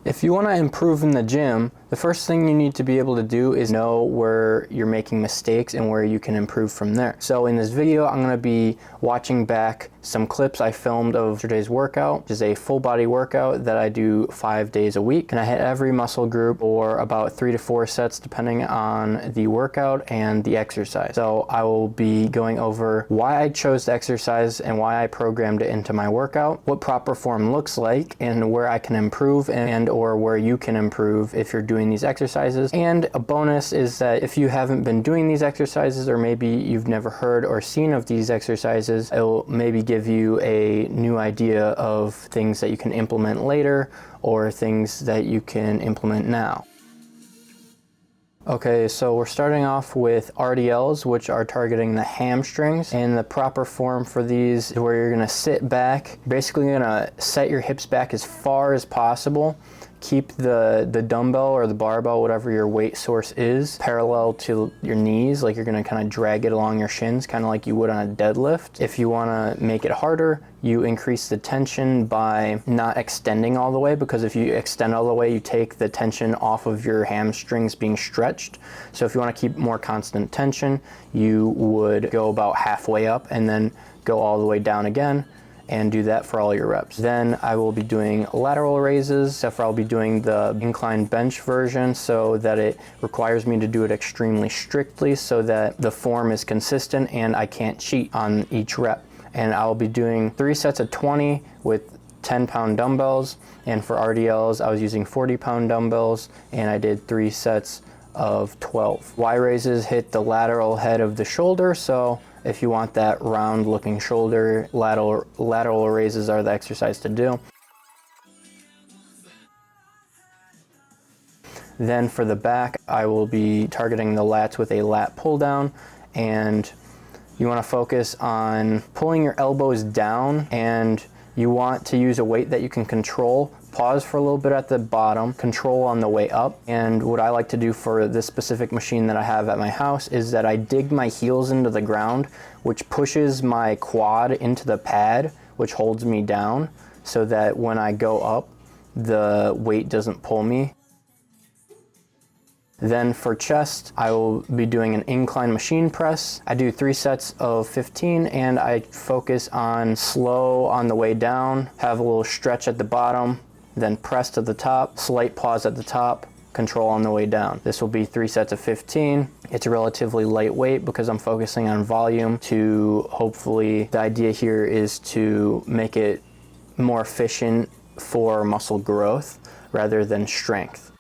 If you want to improve in the gym, the first thing you need to be able to do is know where you're making mistakes and where you can improve from there. So in this video, I'm going to be watching back some clips I filmed of yesterday's workout, which is a full body workout that I do 5 days a week. And I hit every muscle group or about 3 to 4 sets depending on the workout and the exercise. So I will be going over why I chose the exercise and why I programmed it into my workout, what proper form looks like, and where I can improve and or where you can improve if you're doing these exercises. And a bonus is that if you haven't been doing these exercises, or maybe you've never heard or seen of these exercises, it will maybe give you a new idea of things that you can implement later or things that you can implement now. Okay, so we're starting off with RDLs, which are targeting the hamstrings, and the proper form for these is where you're gonna sit back. Basically, you're gonna set your hips back as far as possible. Keep the dumbbell or the barbell, whatever your weight source is, parallel to your knees, like you're gonna kind of drag it along your shins, kind of like you would on a deadlift. If you wanna make it harder, you increase the tension by not extending all the way, because if you extend all the way, you take the tension off of your hamstrings being stretched. So if you wanna keep more constant tension, you would go about halfway up and then go all the way down again, and do that for all your reps. Then I will be doing lateral raises, except for I'll be doing the incline bench version so that it requires me to do it extremely strictly so that the form is consistent and I can't cheat on each rep. And I'll be doing 3 sets of 20 with 10-pound dumbbells, and for RDLs I was using 40-pound dumbbells, and I did 3 sets of 12. Y raises hit the lateral head of the shoulder, so if you want that round looking shoulder, lateral raises are the exercise to do. Then for the back, I will be targeting the lats with a lat pull down, and you want to focus on pulling your elbows down, and you want to use a weight that you can control. Pause for a little bit at the bottom, control on the way up. And what I like to do for this specific machine that I have at my house is that I dig my heels into the ground, which pushes my quad into the pad, which holds me down, so that when I go up, the weight doesn't pull me. Then for chest, I will be doing an incline machine press. I do 3 sets of 15, and I focus on slow on the way down, have a little stretch at the bottom, then press to the top, slight pause at the top, control on the way down. This will be 3 sets of 15. It's relatively lightweight because I'm focusing on volume to hopefully, the idea here is to make it more efficient for muscle growth rather than strength.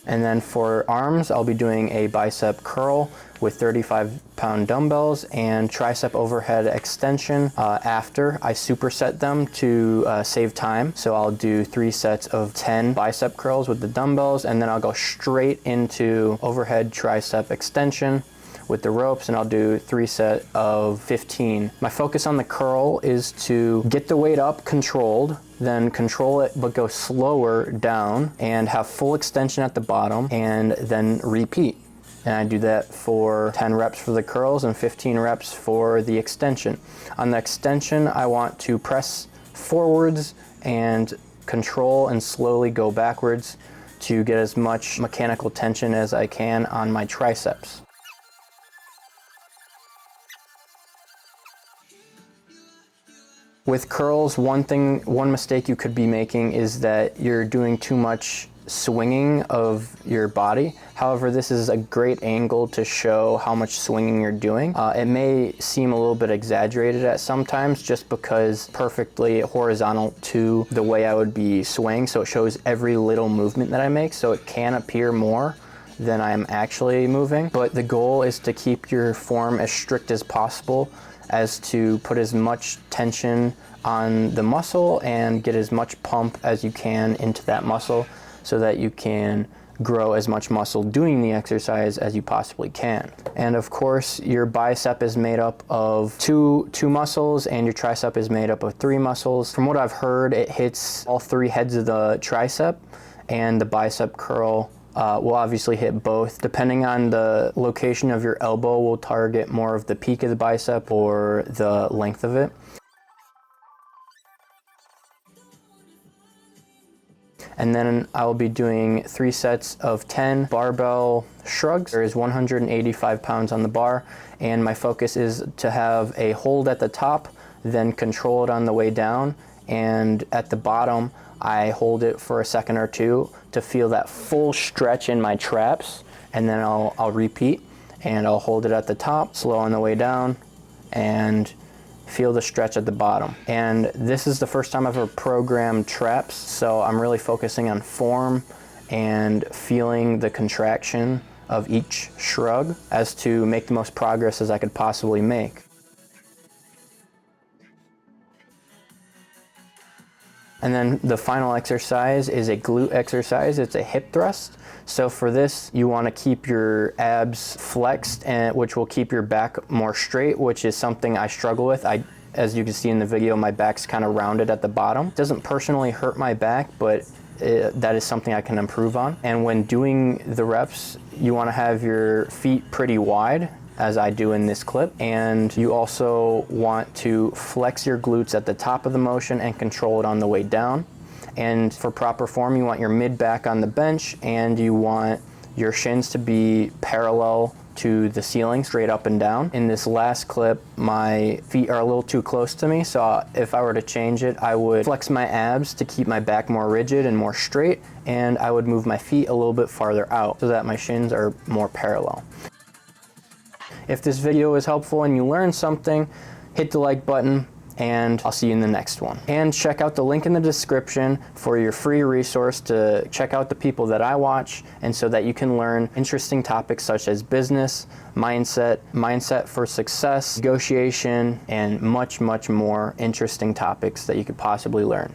And then for arms, I'll be doing a bicep curl with 35-pound dumbbells and tricep overhead extension after I superset them to save time. So I'll do 3 sets of 10 bicep curls with the dumbbells, and then I'll go straight into overhead tricep extension with the ropes, and I'll do 3 sets of 15. My focus on the curl is to get the weight up controlled, then control it but go slower down and have full extension at the bottom, and then repeat. And I do that for 10 reps for the curls and 15 reps for the extension. On the extension, I want to press forwards and control and slowly go backwards to get as much mechanical tension as I can on my triceps. With curls, one mistake you could be making is that you're doing too much swinging of your body. However, this is a great angle to show how much swinging you're doing. It may seem a little bit exaggerated at sometimes just because perfectly horizontal to the way I would be swaying, so it shows every little movement that I make, so it can appear more than I'm actually moving. But the goal is to keep your form as strict as possible, as to put as much tension on the muscle and get as much pump as you can into that muscle so that you can grow as much muscle doing the exercise as you possibly can. And of course, your bicep is made up of two muscles, and your tricep is made up of 3 muscles. From what I've heard, it hits all 3 heads of the tricep, and the bicep curl will obviously hit both. Depending on the location of your elbow, will target more of the peak of the bicep or the length of it. And then I will be doing 3 sets of 10 barbell shrugs. There is 185 pounds on the bar, and my focus is to have a hold at the top, then control it on the way down, and at the bottom I hold it for a second or two to feel that full stretch in my traps, and then I'll repeat, and I'll hold it at the top, slow on the way down, and feel the stretch at the bottom. And this is the first time I've ever programmed traps, so I'm really focusing on form and feeling the contraction of each shrug as to make the most progress as I could possibly make. And then the final exercise is a glute exercise. It's a hip thrust. So for this, you want to keep your abs flexed, and which will keep your back more straight, which is something I struggle with. As you can see in the video, my back's kind of rounded at the bottom. It doesn't personally hurt my back, but that is something I can improve on. And when doing the reps, you want to have your feet pretty wide, as I do in this clip, and you also want to flex your glutes at the top of the motion and control it on the way down. And for proper form, you want your mid back on the bench, and you want your shins to be parallel to the ceiling, straight up and down. In this last clip, my feet are a little too close to me, so if I were to change it, I would flex my abs to keep my back more rigid and more straight, and I would move my feet a little bit farther out so that my shins are more parallel. If this video was helpful and you learned something, hit the like button, and I'll see you in the next one. And check out the link in the description for your free resource to check out the people that I watch, and so that you can learn interesting topics such as business, mindset for success, negotiation, and much, much more interesting topics that you could possibly learn.